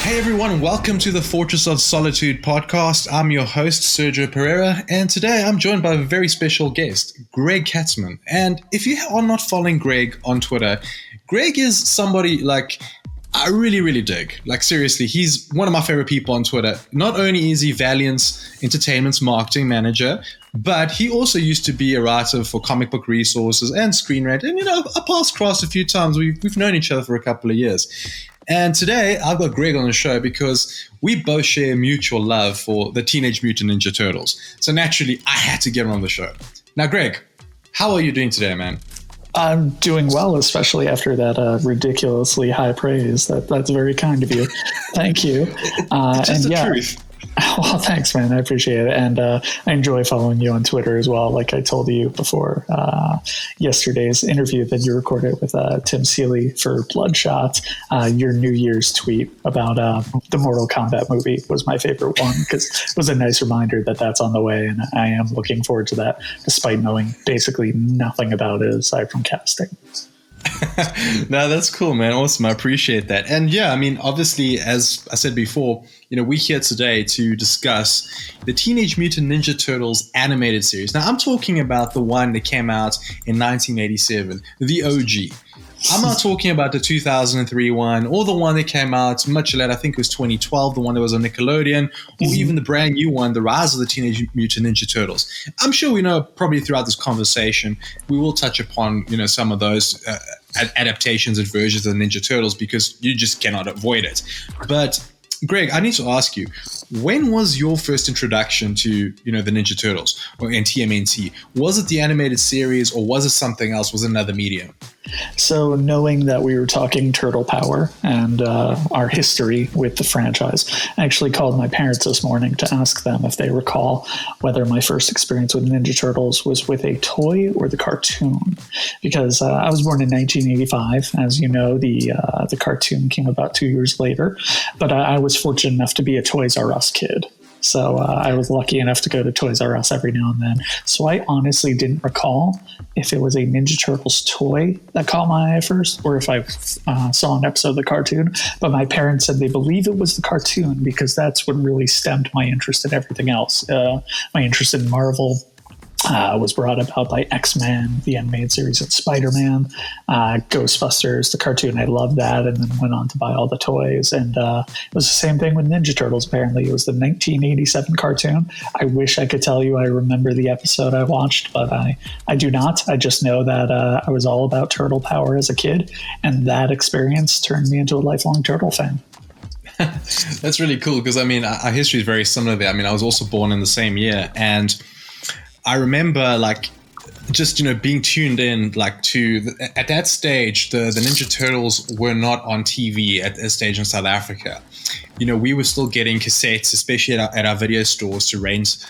Hey everyone, welcome to the Fortress of Solitude podcast. I'm your host, Sergio Pereira, and today I'm joined by a very special guest, Gregg Katzman. And if you are not following Gregg on Twitter, Gregg is somebody like I really, really dig. Like seriously, he's one of my favorite people on Twitter. Not only is he Valiant's Entertainment's marketing manager, but he also used to be a writer for Comic Book Resources and Screen Rant. And I passed across a few times. We've known each other for a couple of years. And today, I've got Gregg on the show because we both share mutual love for the Teenage Mutant Ninja Turtles. So naturally, I had to get him on the show. Now, Gregg, how are you doing today, man? I'm doing well, especially after that ridiculously high praise. That's very kind of you. Thank you. It's just the truth. Well, thanks, man. I appreciate it. And I enjoy following you on Twitter as well. Like I told you before yesterday's interview that you recorded with Tim Seeley for Bloodshot, your New Year's tweet about the Mortal Kombat movie was my favorite one because it was a nice reminder that that's on the way. And I am looking forward to that, despite knowing basically nothing about it aside from casting. No, that's cool, man. Awesome. I appreciate that. And yeah, I mean, obviously, as I said before, we're here today to discuss the Teenage Mutant Ninja Turtles animated series. Now, I'm talking about the one that came out in 1987, the OG. I'm not talking about the 2003 one or the one that came out much later. I think it was 2012, the one that was on Nickelodeon, or even the brand new one, The Rise of the Teenage Mutant Ninja Turtles. I'm sure we know probably throughout this conversation, we will touch upon, some of those adaptations and versions of the Ninja Turtles because you just cannot avoid it. But Gregg, I need to ask you, when was your first introduction to, the Ninja Turtles and TMNT? Was it the animated series or was it something else? Was it another medium? So knowing that we were talking Turtle Power and our history with the franchise, I actually called my parents this morning to ask them if they recall whether my first experience with Ninja Turtles was with a toy or the cartoon. Because I was born in 1985. As you know, the cartoon came about 2 years later. But I was fortunate enough to be a Toys R Us kid. So I was lucky enough to go to Toys R Us every now and then. So I honestly didn't recall if it was a Ninja Turtles toy that caught my eye first or if I saw an episode of the cartoon. But my parents said they believe it was the cartoon because that's what really stemmed my interest in everything else. My interest in Marvel was brought about by X-Men, the animated series, and Spider-Man, Ghostbusters, the cartoon. I loved that, and then went on to buy all the toys. And it was the same thing with Ninja Turtles, apparently. It was the 1987 cartoon. I wish I could tell you I remember the episode I watched, but I do not. I just know that I was all about Turtle Power as a kid, and that experience turned me into a lifelong Turtle fan. That's really cool, because, our history is very similar there. I was also born in the same year, and I remember just being tuned in at that stage the Ninja Turtles were not on TV at a stage in South Africa. We were still getting cassettes, especially at our video stores, to rent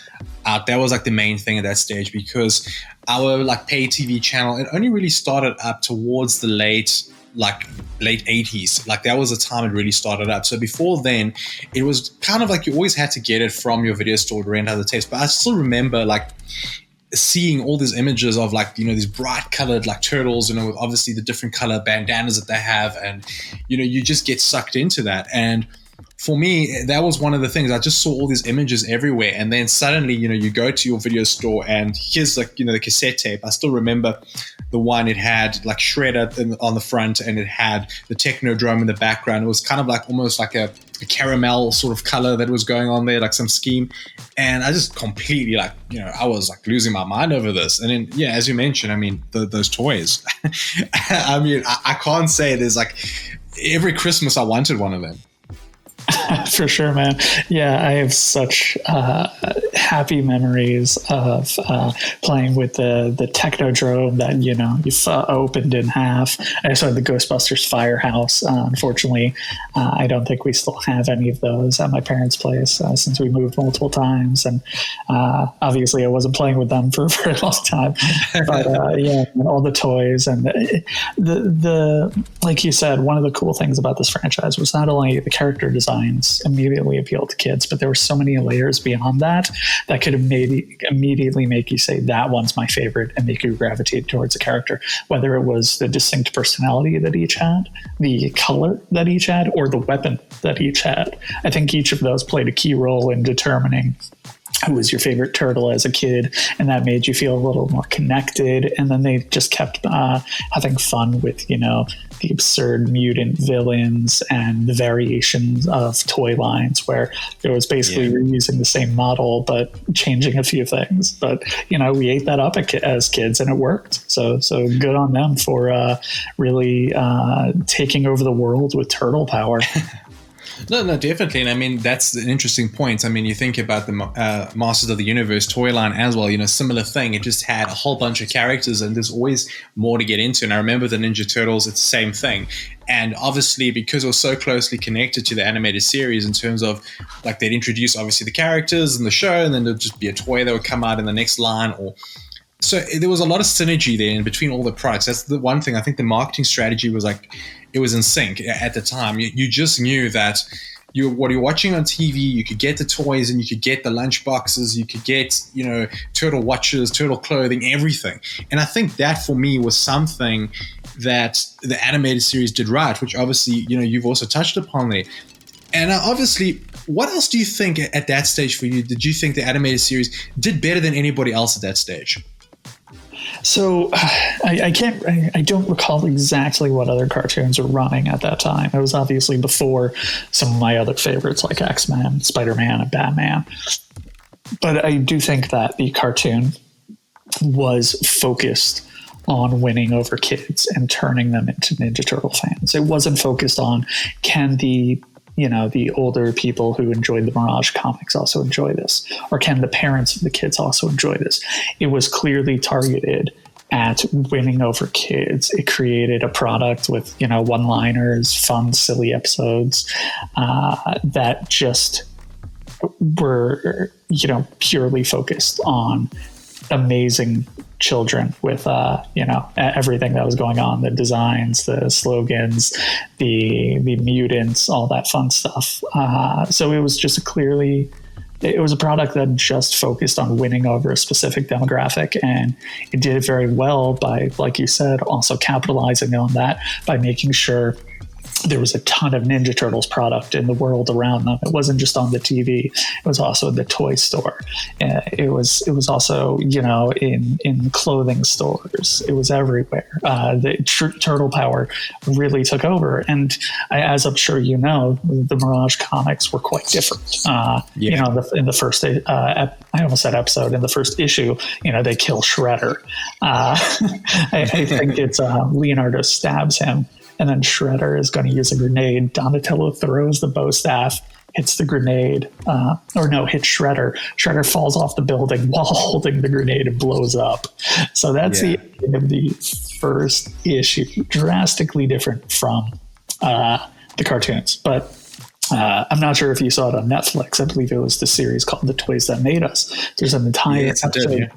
out. That was the main thing at that stage because our pay TV channel, it only really started up towards the late 80s. That was the time it really started up. So before then, it was kind of you always had to get it from your video store to rent out the tapes. But I still remember seeing all these images of these bright colored turtles, with obviously the different color bandanas that they have, and you just get sucked into that. And for me, that was one of the things. I just saw all these images everywhere, and then suddenly, you go to your video store, and here's the cassette tape. I still remember the one. It had Shredder on the front, and it had the Technodrome in the background. It was kind of almost like a caramel sort of color that was going on there, some scheme. And I just completely I was losing my mind over this. And then, yeah, as you mentioned, those toys. I can't say there's every Christmas I wanted one of them. For sure, man. Yeah, I have such happy memories of playing with the Technodrome that, you've opened in half. I saw the Ghostbusters Firehouse. Unfortunately, I don't think we still have any of those at my parents' place since we moved multiple times. And obviously, I wasn't playing with them for a very long time. But yeah, all the toys. And the like you said, one of the cool things about this franchise was not only the character design, designs immediately appealed to kids, but there were so many layers beyond that that could have immediately make you say that one's my favorite and make you gravitate towards a character, whether it was the distinct personality that each had, the color that each had, or the weapon that each had. I think each of those played a key role in determining who was your favorite turtle as a kid, and that made you feel a little more connected. And then they just kept having fun with, the absurd mutant villains and the variations of toy lines where it was basically reusing the same model but changing a few things. But we ate that up as kids, and it worked. So good on them for really taking over the world with turtle power. No, definitely. And I mean, that's an interesting point. I mean, you think about the Masters of the Universe toy line as well, similar thing. It just had a whole bunch of characters and there's always more to get into. And I remember the Ninja Turtles, it's the same thing. And obviously, because it was so closely connected to the animated series in terms of, like, they'd introduce, obviously, the characters in the show, and then there'd just be a toy that would come out in the next line. So there was a lot of synergy there in between all the products. That's the one thing. I think the marketing strategy was it was in sync at the time. You just knew that what you're watching on TV, you could get the toys and you could get the lunch boxes, you could get, turtle watches, turtle clothing, everything. And I think that for me was something that the animated series did right, which obviously, you've also touched upon there. And obviously, what else do you think at that stage for you? Did you think the animated series did better than anybody else at that stage? So I don't recall exactly what other cartoons were running at that time. It was obviously before some of my other favorites like X-Men, Spider-Man, and Batman. But I do think that the cartoon was focused on winning over kids and turning them into Ninja Turtle fans. It wasn't focused on can the older people who enjoyed the Mirage comics also enjoy this? Or can the parents of the kids also enjoy this? It was clearly targeted at winning over kids. It created a product with, one-liners, fun, silly episodes that just were, purely focused on amazing children with everything that was going on, the designs, the slogans, the mutants, all that fun stuff. So it was just it was a product that just focused on winning over a specific demographic, and it did it very well by, like you said, also capitalizing on that by making sure there was a ton of Ninja Turtles product in the world around them. It wasn't just on the TV. It was also in the toy store. It was also, in clothing stores. It was everywhere. The Turtle Power really took over. And as I'm sure the Mirage comics were quite different. In the first, I almost said episode, in the first issue, they kill Shredder. I think it's Leonardo stabs him, and then Shredder is going to use a grenade. Donatello throws the bow staff, hits the grenade, hits Shredder. Shredder falls off the building while holding the grenade and blows up. So that's the end of the first issue. Drastically different from the cartoons. But I'm not sure if you saw it on Netflix. I believe it was the series called The Toys That Made Us. There's an entire episode,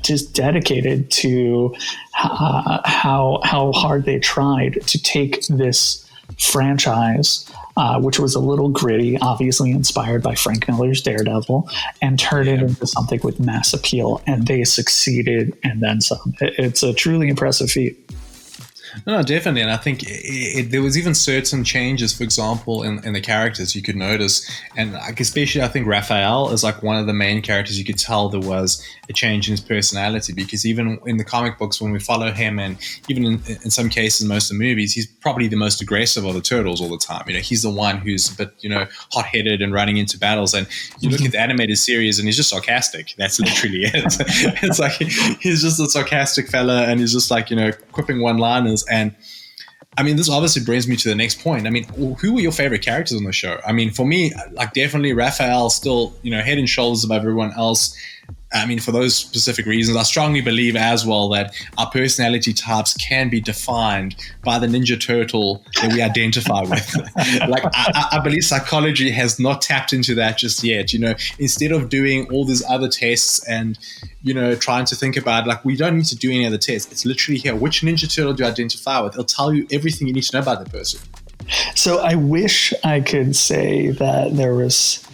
just dedicated to how hard they tried to take this franchise, which was a little gritty, obviously inspired by Frank Miller's Daredevil, and turn it into something with mass appeal. And they succeeded, and then some. It's a truly impressive feat. No, definitely. And I think there was even certain changes, for example, in the characters you could notice. And especially I think Raphael is like one of the main characters. You could tell there was a change in his personality, because even in the comic books, when we follow him, and even in some cases, most of the movies, he's probably the most aggressive of the Turtles all the time. He's the one who's a bit, hot-headed and running into battles. And you look at the animated series and he's just sarcastic. That's literally it. It's like he's just a sarcastic fella, and he's just like, quipping one-liners. And I mean, this obviously brings me to the next point. I mean, who were your favorite characters on the show? I mean, for me, like, definitely Raphael, still, head and shoulders above everyone else. I mean, for those specific reasons, I strongly believe as well that our personality types can be defined by the Ninja Turtle that we identify with. Like, I believe psychology has not tapped into that just yet. Instead of doing all these other tests and, trying to think about, like, we don't need to do any other tests. It's literally here. Which Ninja Turtle do you identify with? It'll tell you everything you need to know about the person. So I wish I could say that there was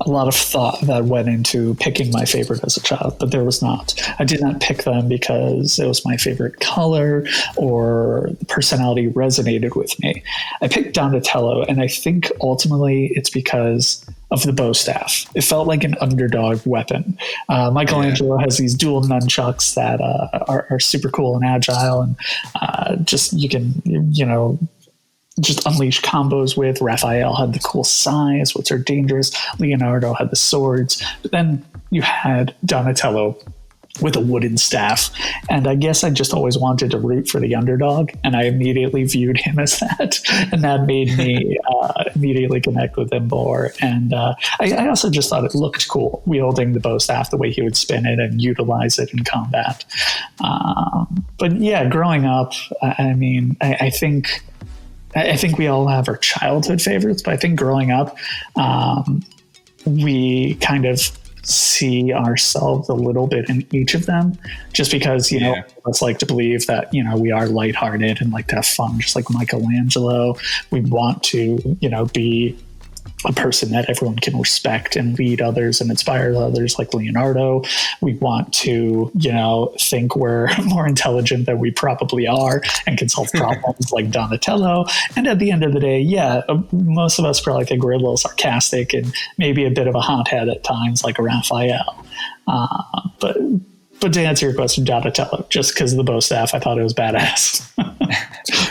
a lot of thought that went into picking my favorite as a child, but there was not. I did not pick them because it was my favorite color or the personality resonated with me. I picked Donatello, and I think ultimately it's because of the bow staff. It felt like an underdog weapon. Michelangelo has these dual nunchucks that are super cool and agile, and just you can, just unleash combos with. Raphael had the cool size, which are dangerous. Leonardo had the swords. But then you had Donatello with a wooden staff. And I guess I just always wanted to root for the underdog. And I immediately viewed him as that. And that made me immediately connect with him more. And I also just thought it looked cool, wielding the bow staff, the way he would spin it and utilize it in combat. But yeah, growing up, I think we all have our childhood favorites, but I think growing up, we kind of see ourselves a little bit in each of them, just because, us like to believe that, we are lighthearted and like to have fun, just like Michelangelo. We want to, be a person that everyone can respect and lead others and inspire others, like Leonardo. We want to, think we're more intelligent than we probably are and can solve problems like Donatello. And at the end of the day, most of us probably think we're a little sarcastic and maybe a bit of a hothead at times, like a Raphael. But to answer your question, Donatello, just because of the bow staff, I thought it was badass.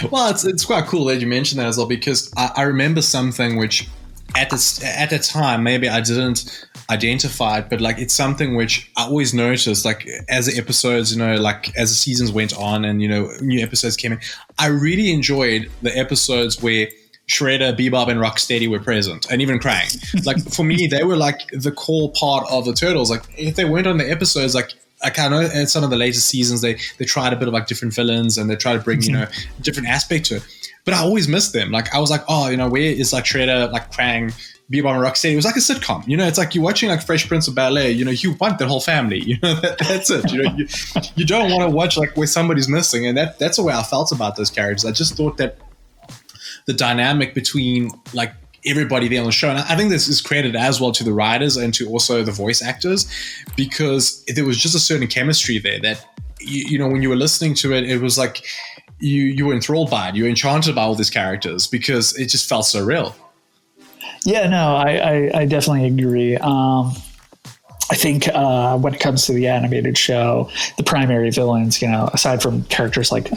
Well, it's quite cool that you mentioned that as well, because I remember something which at the time, maybe I didn't identify it, but like it's something which I always noticed, like as the episodes, like as the seasons went on and, new episodes came in, I really enjoyed the episodes where Shredder, Bebop, and Rocksteady were present, and even Krang. Like for me, they were like the core part of the Turtles. Like if they weren't on the episodes, like I kind of in some of the later seasons, they tried a bit of like different villains and they tried to bring, different aspect to it. But I always missed them. Like I was like, where is like Shredder, like Krang, Bebop, and Rocksteady? It was like a sitcom. It's like you're watching like Fresh Prince of Bel-Air. You want the whole family. That's it. You don't want to watch like where somebody's missing, and that's the way I felt about those characters. I just thought that the dynamic between like everybody there on the show, and I think this is credited as well to the writers and to also the voice actors, because there was just a certain chemistry there that when you were listening to it, it was like you were enthralled by it. You were enchanted by all these characters because it just felt so real. Yeah, no, I definitely agree. I think when it comes to the animated show, the primary villains, aside from characters like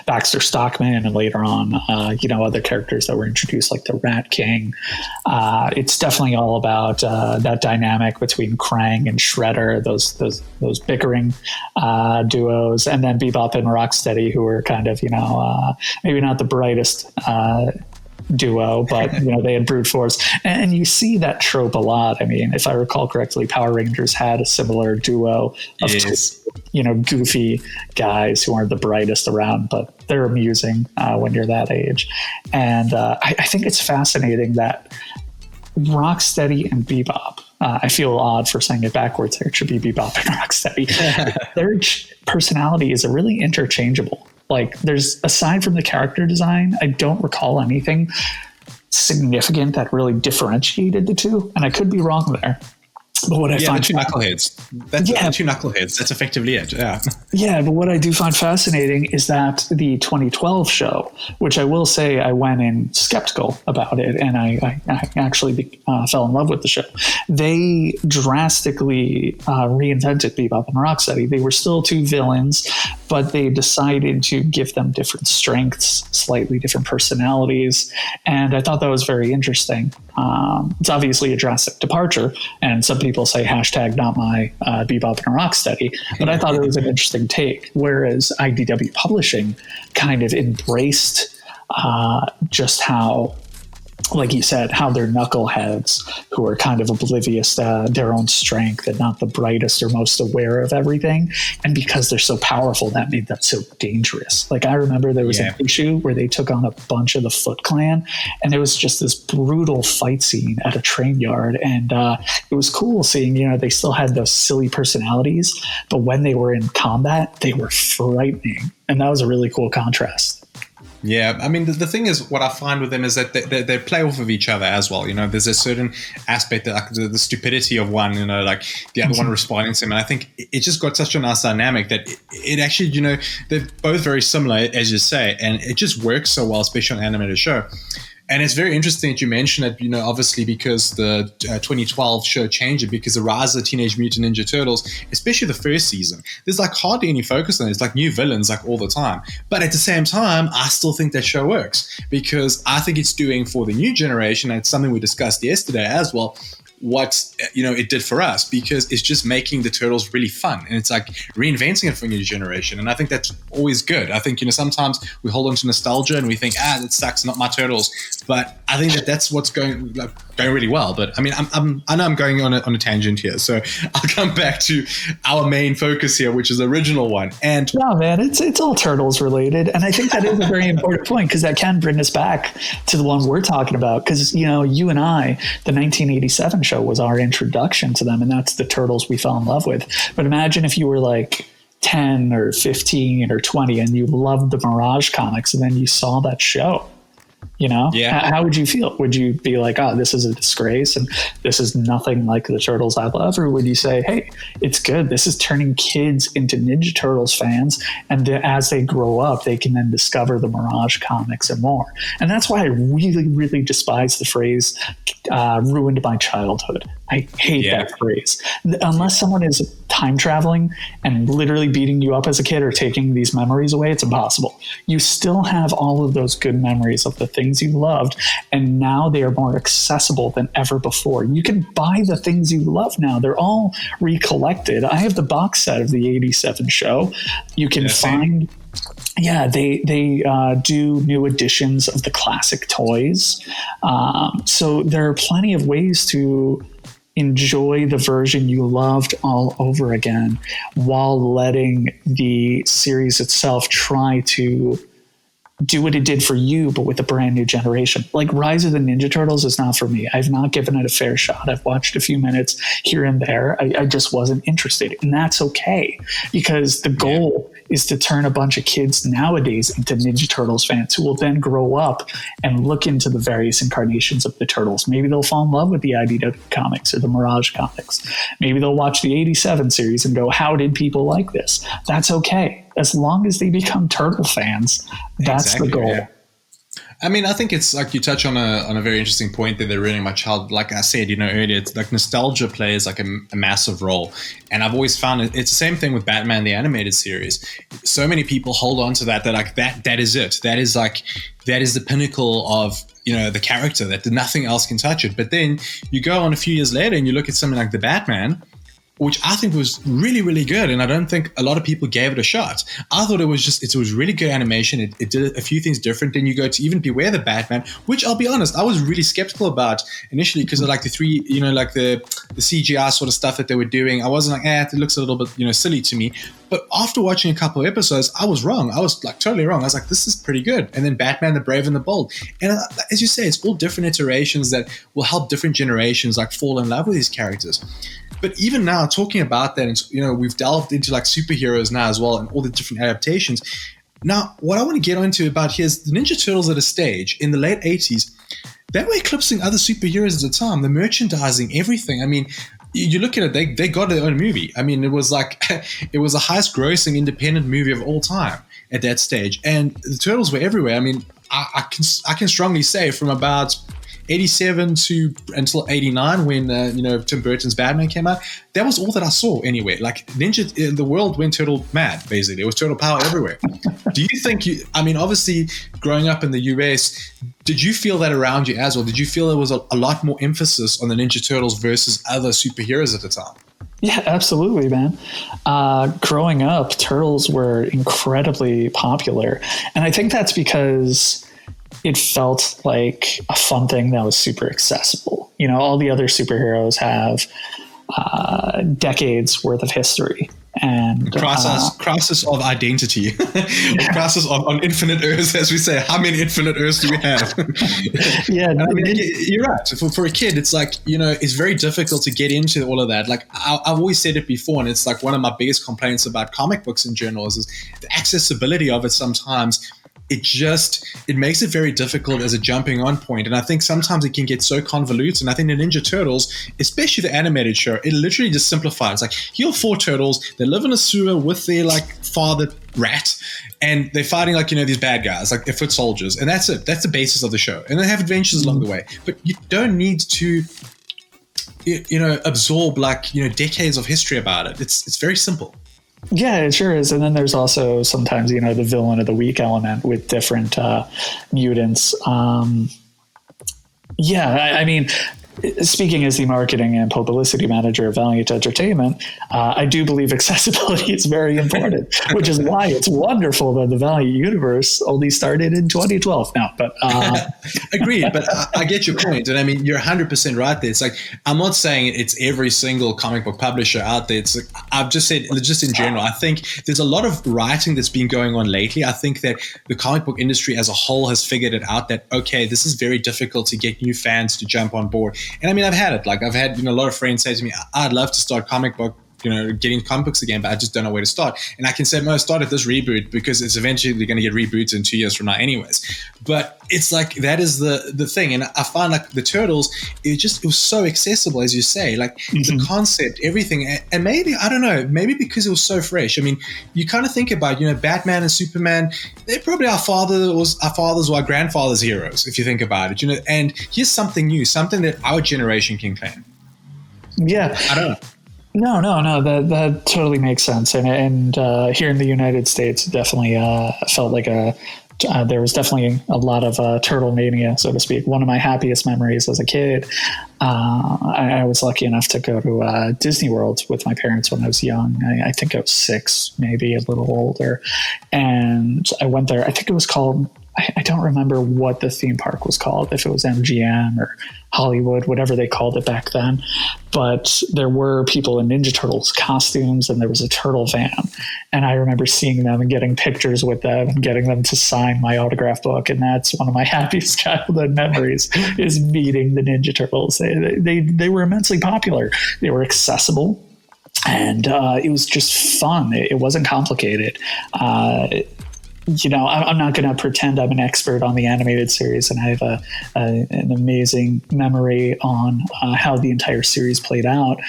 Baxter Stockman and later on, other characters that were introduced like the Rat King, it's definitely all about that dynamic between Krang and Shredder, those bickering duos, and then Bebop and Rocksteady, who were kind of, maybe not the brightest duo, but they had brute force, and you see that trope a lot. I mean, if I recall correctly, Power Rangers had a similar duo of goofy guys who aren't the brightest around, but they're amusing when you're that age. And I think it's fascinating that Rocksteady and Bebop, I feel odd for saying it backwards there, it should be Bebop and Rocksteady. Their personality is really interchangeable. Like there's, aside from the character design, I don't recall anything significant that really differentiated the two. And I could be wrong there. But what I find the two knuckleheads. That's two knuckleheads. That's effectively it. Yeah. Yeah, but what I do find fascinating is that the 2012 show, which I will say I went in skeptical about it, and I actually fell in love with the show. They drastically reinvented Bebop and Rocksteady. They were still two villains, but they decided to give them different strengths, slightly different personalities, and I thought that was very interesting. It's obviously a drastic departure, and some people say hashtag not my Bebop and Rocksteady, but I thought it was an interesting take, whereas IDW Publishing kind of embraced just how, like you said, how they're knuckleheads who are kind of oblivious to their own strength and not the brightest or most aware of everything. And because they're so powerful, that made them so dangerous. Like I remember there was an issue where they took on a bunch of the Foot Clan, and it was just this brutal fight scene at a train yard. And it was cool seeing, they still had those silly personalities, but when they were in combat, they were frightening. And that was a really cool contrast. Yeah, I mean, the thing is, what I find with them is that they play off of each other as well. You know, there's a certain aspect that, like, the stupidity of one, you know, like the other one responding to him. And I think it just got such a nice dynamic that it actually, you know, they're both very similar, as you say, and it just works so well, especially on an animated show. And it's very interesting that you mention it, you know, obviously because the 2012 show changed it, because the rise of the Teenage Mutant Ninja Turtles, especially the first season, there's like hardly any focus on it. It's like new villains like all the time. But at the same time, I still think that show works, because I think it's doing for the new generation, and it's something we discussed yesterday as well, what, you know, it did for us, because it's just making the Turtles really fun, and it's like reinventing it for a new generation. And I think that's always good. I think, you know, sometimes we hold on to nostalgia and we think, that sucks, not my Turtles. But I think that's what's going really well. But I mean, I know I'm going on a tangent here, so I'll come back to our main focus here, which is the original one. And no, man, it's all Turtles related, and I think that is a very important point, because that can bring us back to the one we're talking about. Because, you know, you and I, the 1987 show was our introduction to them, and that's the Turtles we fell in love with. But imagine if you were like 10 or 15 or 20 and you loved the Mirage comics, and then you saw that show. You know, how would you feel? Would you be like, oh, this is a disgrace and this is nothing like the Turtles I love? Or would you say, hey, it's good. This is turning kids into Ninja Turtles fans. And as they grow up, they can then discover the Mirage comics and more. And that's why I really, really despise the phrase ruined my childhood. I hate that phrase. Unless someone is time traveling and literally beating you up as a kid or taking these memories away, it's impossible. You still have all of those good memories of the things you loved, and now they are more accessible than ever before. You can buy the things you love now. They're all recollected. I have the box set of the 87 show. You can find... Yeah, they do new editions of the classic toys. So there are plenty of ways to enjoy the version you loved all over again, while letting the series itself try to do what it did for you, but with a brand new generation. Like Rise of the Ninja Turtles is not for me. I've not given it a fair shot. I've watched a few minutes here and there. I just wasn't interested. And that's okay, because the goal is to turn a bunch of kids nowadays into Ninja Turtles fans, who will then grow up and look into the various incarnations of the Turtles. Maybe they'll fall in love with the IDW comics or the Mirage comics. Maybe they'll watch the 87 series and go, how did people like this? That's okay. As long as they become Turtle fans, that's the goal. Yeah. I mean, I think it's like you touch on a very interesting point that they're ruining my child. Like I said, you know, earlier, it's like nostalgia plays like a massive role. And I've always found it's the same thing with Batman, the animated series. So many people hold on to that. They're like, that is it. That is the pinnacle of, you know, the character, that nothing else can touch it. But then you go on a few years later and you look at something like the Batman, which I think was really, really good. And I don't think a lot of people gave it a shot. I thought it was really good animation. It did a few things different. Then you go to even Beware the Batman, which I'll be honest, I was really skeptical about initially, because of like the three, you know, like the CGI sort of stuff that they were doing. I wasn't like, it looks a little bit, you know, silly to me. But after watching a couple of episodes, I was wrong. I was like totally wrong. I was like, this is pretty good. And then Batman, the Brave and the Bold. And as you say, it's all different iterations that will help different generations like fall in love with these characters. But even now, talking about that, and, you know, we've delved into like superheroes now as well, and all the different adaptations. Now, what I want to get onto about here is the Ninja Turtles at a stage in the late 80s, they were eclipsing other superheroes at the time. The merchandising, everything. I mean, you look at it, they got their own movie. I mean, it was like, it was the highest grossing independent movie of all time at that stage. And the Turtles were everywhere. I mean, I can strongly say from about 87 to until 89, when you know, Tim Burton's Batman came out, that was all that I saw anyway. Like the world went turtle mad, basically. It was turtle power everywhere. Do you think I mean, obviously growing up in the US, did you feel that around you as well? Did you feel there was a lot more emphasis on the Ninja Turtles versus other superheroes at the time? Yeah, absolutely, man. Growing up, Turtles were incredibly popular. And I think that's because it felt like a fun thing that was super accessible. You know, all the other superheroes have decades worth of histoy. And crisis of identity, crisis on infinite Earths, as we say. How many infinite Earths do we have? Yeah, I mean, you're right. For a kid, it's like, you know, it's very difficult to get into all of that. Like I've always said it before, and it's like one of my biggest complaints about comic books in general is the accessibility of it sometimes it makes it very difficult as a jumping on point. And I think sometimes it can get so convoluted. And I think the Ninja Turtles, especially the animated show, it literally just simplifies. Like, here are 4 turtles, they live in a sewer with their like father rat, and they're fighting like, these bad guys, like they're foot soldiers. And that's it. That's the basis of the show. And they have adventures along the way. But you don't need to absorb like, decades of history about it. It's very simple. Yeah, it sure is. And then there's also sometimes, the villain of the week element with different mutants. I mean, speaking as the marketing and publicity manager of Valiant Entertainment, I do believe accessibility is very important, which is why it's wonderful that the Valiant universe only started in 2012 now. But agreed, but I get your point. And I mean, you're 100% right there. It's like, I'm not saying it's every single comic book publisher out there. It's like, I've just said, just in general, I think there's a lot of writing that's been going on lately. I think that the comic book industry as a whole has figured it out that, okay, this is very difficult to get new fans to jump on board. And I mean, I've had it. Like, I've had, a lot of friends say to me, I'd love to start comic book, getting comic books again, but I just don't know where to start. And I can say, no, start at this reboot because it's eventually going to get rebooted in 2 years from now anyways. But it's like, that is the thing. And I find like the Turtles, it was so accessible, as you say, like the concept, everything. And maybe, I don't know, maybe because it was so fresh. I mean, you kind of think about, Batman and Superman, they're probably our fathers or our grandfathers' heroes, if you think about it, and here's something new, something that our generation can claim. Yeah. I don't know. No. That totally makes sense. And here in the United States, definitely felt like there was definitely a lot of turtle mania, so to speak. One of my happiest memories as a kid, I was lucky enough to go to Disney World with my parents when I was young. I think I was 6, maybe a little older. And I went there. I think it was called, I don't remember what the theme park was called, if it was MGM or Hollywood, whatever they called it back then. But there were people in Ninja Turtles costumes, and there was a turtle van. And I remember seeing them and getting pictures with them and getting them to sign my autograph book. And that's one of my happiest childhood memories, is meeting the Ninja Turtles. They were immensely popular. They were accessible. And it was just fun. It wasn't complicated. I'm not going to pretend I'm an expert on the animated series, and I have an amazing memory on how the entire series played out,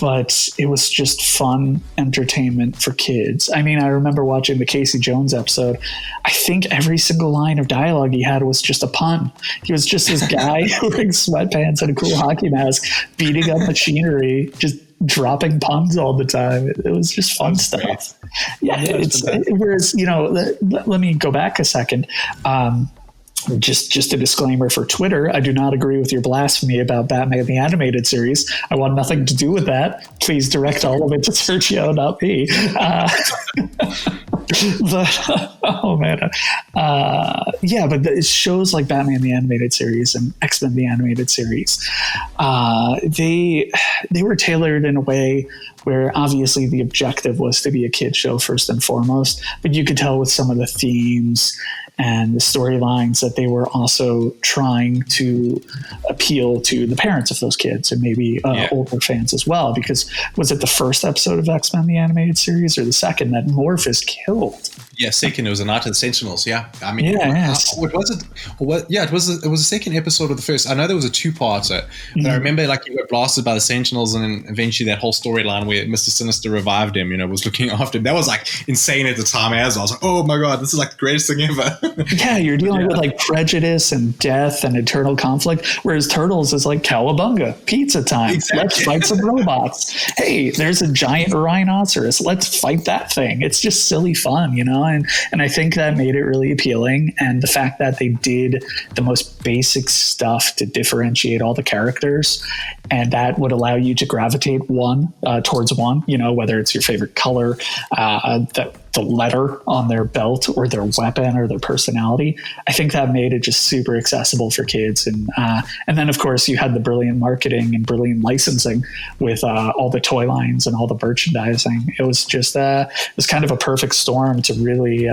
but it was just fun entertainment for kids. I mean, I remember watching the Casey Jones episode. I think every single line of dialogue he had was just a pun. He was just this guy wearing sweatpants and a cool hockey mask, beating up machinery, just dropping puns all the time. It was just fun stuff. Yeah, whereas, let me go back a second. Just a disclaimer for Twitter. I do not agree with your blasphemy about Batman the Animated Series. I want nothing to do with that. Please direct all of it to Sergio, not me. But oh man, but the shows like Batman the Animated Series and X-Men the Animated Series, they were tailored in a way where obviously the objective was to be a kid show first and foremost, but you could tell with some of the themes and the storylines that they were also trying to appeal to the parents of those kids and maybe older fans as well. Because was it the first episode of X-Men the Animated Series or the second that Morph is killed? Yeah, second. It was a Night of the Sentinels. Yeah, I mean, what was it? It was the second episode of the first. I know there was a 2-parter, but I remember like you got blasted by the Sentinels, and then eventually that whole storyline where Mr. Sinister revived him, was looking after him. That was like insane at the time as well. I was like, oh my god, this is like the greatest thing ever. Yeah, you're dealing with like prejudice and death and eternal conflict, whereas Turtles is like cowabunga, pizza time. Exactly. Let's fight some robots. Hey, there's a giant rhinoceros. Let's fight that thing. It's just silly fun, And I think that made it really appealing. And the fact that they did the most basic stuff to differentiate all the characters, and that would allow you to gravitate towards one, whether it's your favorite color, the letter on their belt or their weapon or their personality. I think that made it just super accessible for kids. And then, of course, you had the brilliant marketing and brilliant licensing with all the toy lines and all the merchandising. It was just it was kind of a perfect storm to really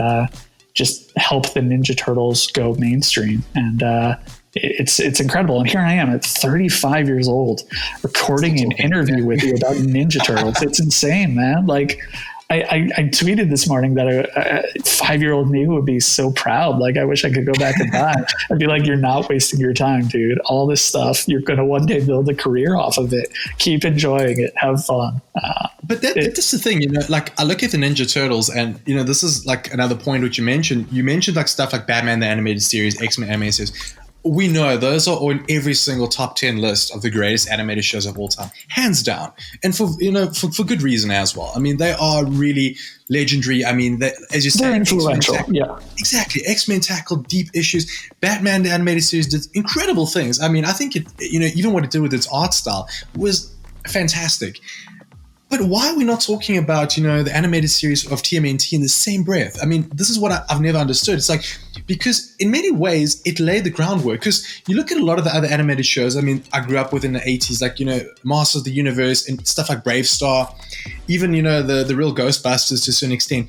just help the Ninja Turtles go mainstream. And it's incredible. And here I am at 35 years old recording an interview with you about Ninja Turtles. It's insane, man. Like, I tweeted this morning that a 5-year-old me would be so proud. Like, I wish I could go back in time. I'd be like, you're not wasting your time, dude. All this stuff, you're going to one day build a career off of it. Keep enjoying it. Have fun. But that's the thing, like I look at the Ninja Turtles and, this is like another point which you mentioned. You mentioned like stuff like Batman, the animated series, X-Men animated series. We know those are on every single top 10 list of the greatest animated shows of all time, hands down, and for good reason as well. I mean, they are really legendary. I mean, as you say, they're influential. Yeah, exactly. X-Men tackled deep issues. Batman, the animated series, did incredible things. I mean, I think it, even what it did with its art style was fantastic. But why are we not talking about, the animated series of TMNT in the same breath? I mean, this is what I've never understood. It's like, because in many ways, it laid the groundwork. Because you look at a lot of the other animated shows. I mean, I grew up with in the 80s, like, Masters of the Universe and stuff like Brave Star, even, the real Ghostbusters to a certain extent.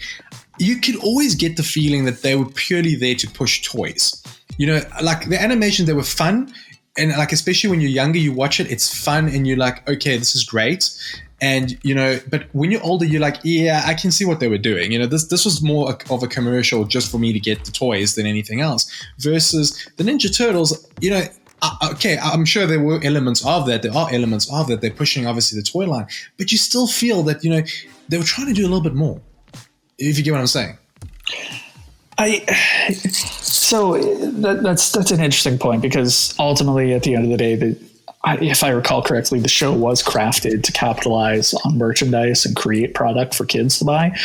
You could always get the feeling that they were purely there to push toys. Like the animations, they were fun. And like, especially when you're younger, you watch it, it's fun. And you're like, okay, this is great. And, but when you're older, you're like, yeah, I can see what they were doing. This was more of a commercial just for me to get the toys than anything else. Versus the Ninja Turtles, okay, I'm sure there were elements of that. There are elements of that. They're pushing, obviously, the toy line. But you still feel that, they were trying to do a little bit more, if you get what I'm saying. So that's an interesting point, because ultimately, at the end of the day, if I recall correctly, the show was crafted to capitalize on merchandise and create product for kids to buy.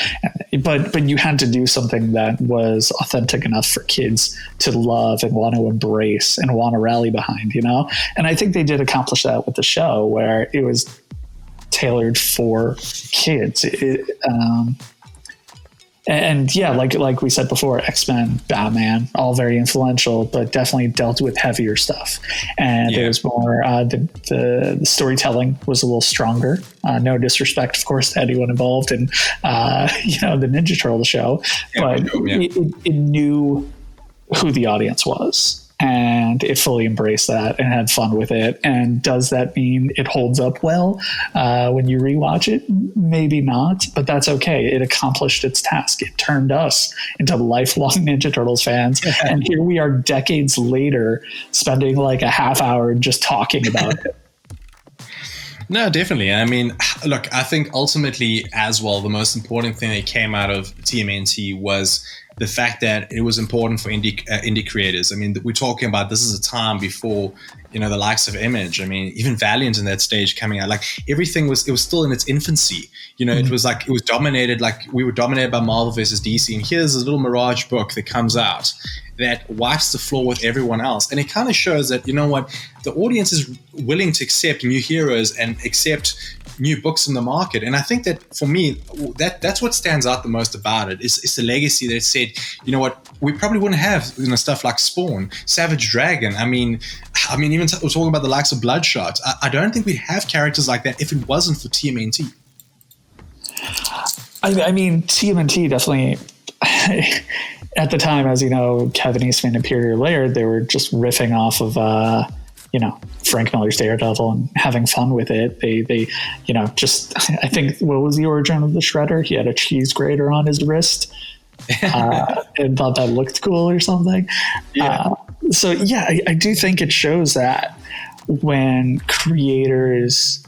But you had to do something that was authentic enough for kids to love and want to embrace and want to rally behind, And I think they did accomplish that with the show, where it was tailored for kids. And yeah, like we said before, X-Men, Batman, all very influential, but definitely dealt with heavier stuff. And there was more, the storytelling was a little stronger. No disrespect, of course, to anyone involved in, the Ninja Turtle show, but it knew who the audience was. And it fully embraced that and had fun with it. And does that mean it holds up well when you rewatch it? Maybe not, but that's okay. It accomplished its task. It turned us into lifelong Ninja Turtles fans. And here we are decades later spending like a half hour just talking about it. No, definitely. I mean, look, I think ultimately as well, the most important thing that came out of TMNT was the fact that it was important for indie creators. I mean, we're talking about, this is a time before, the likes of Image. I mean, even Valiant in that stage coming out, like everything it was still in its infancy. It was like, it was dominated, like we were dominated by Marvel versus DC. And here's a little Mirage book that comes out that wipes the floor with everyone else. And it kind of shows that, the audience is willing to accept new heroes and accept new books in the market. And I think that for me, that's what stands out the most about it. It's the legacy that it said, we probably wouldn't have stuff like Spawn, Savage Dragon. I mean, even we're talking about the likes of Bloodshot. I don't think we'd have characters like that if it wasn't for TMNT. I mean, TMNT definitely, at the time, as you know, Kevin Eastman and Pereira Laird, they were just riffing off of, Frank Miller's Daredevil and having fun with it. They I think, what was the origin of the Shredder? He had a cheese grater on his wrist and thought that looked cool or something. Yeah. I do think it shows that when creators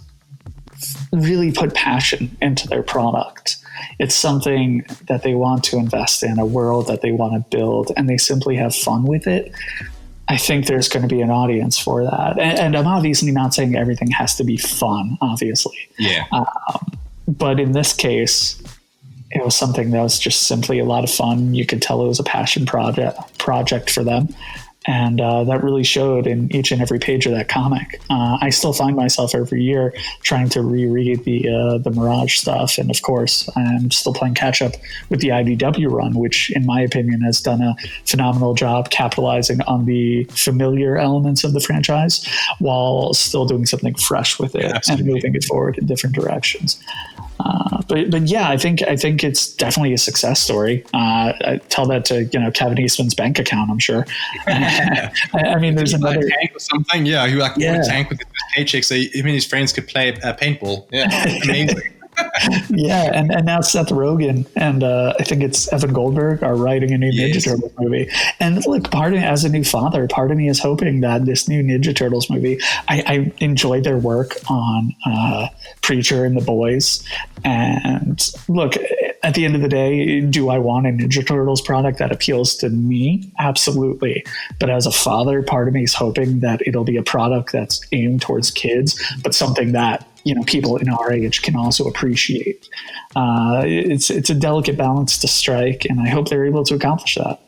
really put passion into their product, it's something that they want to invest in, a world that they want to build, and they simply have fun with it. I think there's going to be an audience for that. And I'm obviously not saying everything has to be fun, obviously. Yeah. But in this case, it was something that was just simply a lot of fun. You could tell it was a passion project for them. And that really showed in each and every page of that comic. I still find myself every year trying to reread the Mirage stuff. And of course, I'm still playing catch up with the IDW run, which in my opinion has done a phenomenal job capitalizing on the familiar elements of the franchise while still doing something fresh with it and moving it forward in different directions. But yeah, I think it's definitely a success story. I tell that to Kevin Eastman's bank account, I'm sure. I mean, there's another tank or something. Yeah, he bought a tank with his paycheck, so him and his friends could play paintball. Yeah, amazing. Yeah, and now Seth Rogen and I think it's Evan Goldberg are writing a new Ninja Turtles movie. And look, part of me, as a new father, part of me is hoping that this new Ninja Turtles movie, I enjoyed their work on Preacher and the Boys. And look, at the end of the day, do I want a Ninja Turtles product that appeals to me? Absolutely. But as a father, part of me is hoping that it'll be a product that's aimed towards kids, but something that, you know, people in our age can also appreciate. It's a delicate balance to strike, and I hope they're able to accomplish that.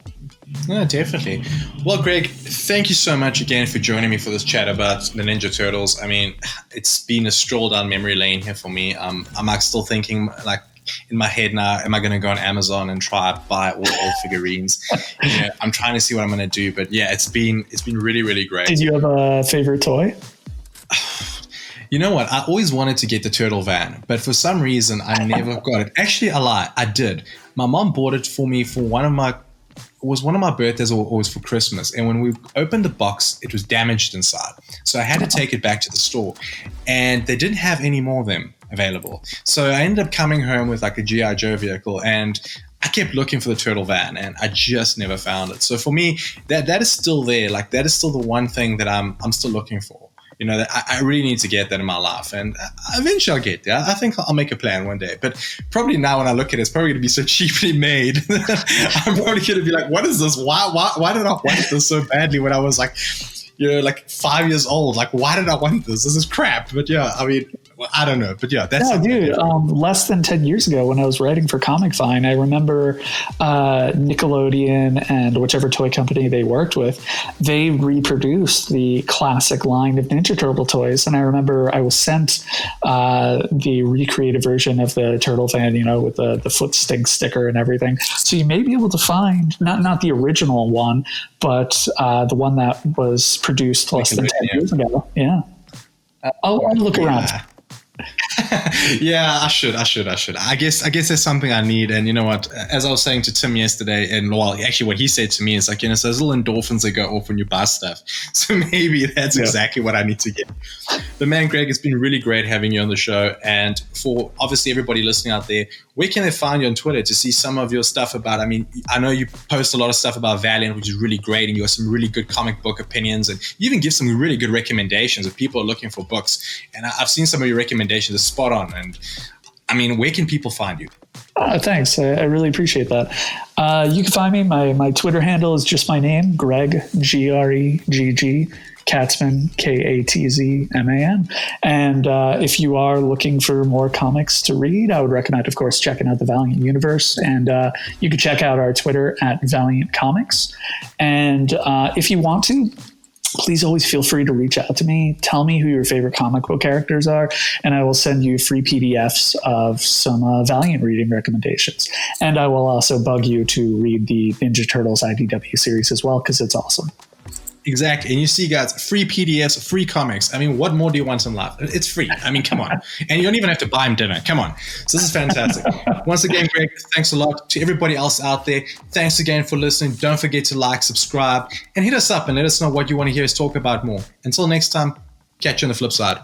No, definitely. Well, Gregg, thank you so much again for joining me for this chat about the Ninja Turtles. I mean, it's been a stroll down memory lane here for me. I'm still thinking, like, in my head now, am I going to go on Amazon and try to buy all old figurines? You know, I'm trying to see what I'm going to do, but yeah, it's been really, really great. Did you have a favorite toy? You know what? I always wanted to get the turtle van, but for some reason, I never got it. Actually, a lie. I did. My mom bought it for me for one of my birthdays or it was for Christmas. And when we opened the box, it was damaged inside. So I had to take it back to the store. And they didn't have any more of them available. So I ended up coming home with like a G.I. Joe vehicle, and I kept looking for the turtle van, and I just never found it. So for me, that is still there. Like, that is still the one thing that I'm still looking for. You know, I really need to get that in my life, and eventually I'll get there. I think I'll make a plan one day, but probably now when I look at it, it's probably going to be so cheaply made. I'm probably going to be like, what is this? Why did I want this so badly when I was like, you know, like 5 years old? Like, why did I want this? This is crap. But yeah, I mean, well, I don't know. But yeah, that's dude. Less than 10 years ago, when I was writing for Comic Vine, I remember Nickelodeon and whichever toy company they worked with, they reproduced the classic line of Ninja Turtle toys. And I remember I was sent the recreated version of the Turtle van, you know, with the foot stink sticker and everything. So you may be able to find not the original one, but the one that was produced less than 10 years ago. Yeah. I'll look around. Yeah, I should. I guess that's something I need. And you know what? As I was saying to Tim yesterday, and well, actually what he said to me is like, you know, so those little endorphins that go off when you buy stuff. So maybe that's exactly what I need to get. But man, Gregg, it's been really great having you on the show. And for obviously everybody listening out there, where can they find you on Twitter to see some of your stuff about? I mean, I know you post a lot of stuff about Valiant, which is really great, and you have some really good comic book opinions, and you even give some really good recommendations if people are looking for books. And I've seen some of your recommendations are spot on. And I mean, where can people find you? Thanks. I really appreciate that. You can find me. My Twitter handle is just my name, Gregg, Gregg, Katzman, Katzman. And if you are looking for more comics to read, I would recommend, of course, checking out the Valiant universe. And you can check out our Twitter at Valiant Comics. And if you want to, please always feel free to reach out to me. Tell me who your favorite comic book characters are, and I will send you free PDFs of some Valiant reading recommendations. And I will also bug you to read the Ninja Turtles IDW series as well, because it's awesome. Exactly. And you see, guys, free PDFs, free comics. I mean, what more do you want in life? It's free. I mean, come on. And you don't even have to buy him dinner. Come on. So this is fantastic. Once again, Gregg, thanks a lot. To everybody else out there, thanks again for listening. Don't forget to like, subscribe, and hit us up and let us know what you want to hear us talk about more. Until next time, catch you on the flip side.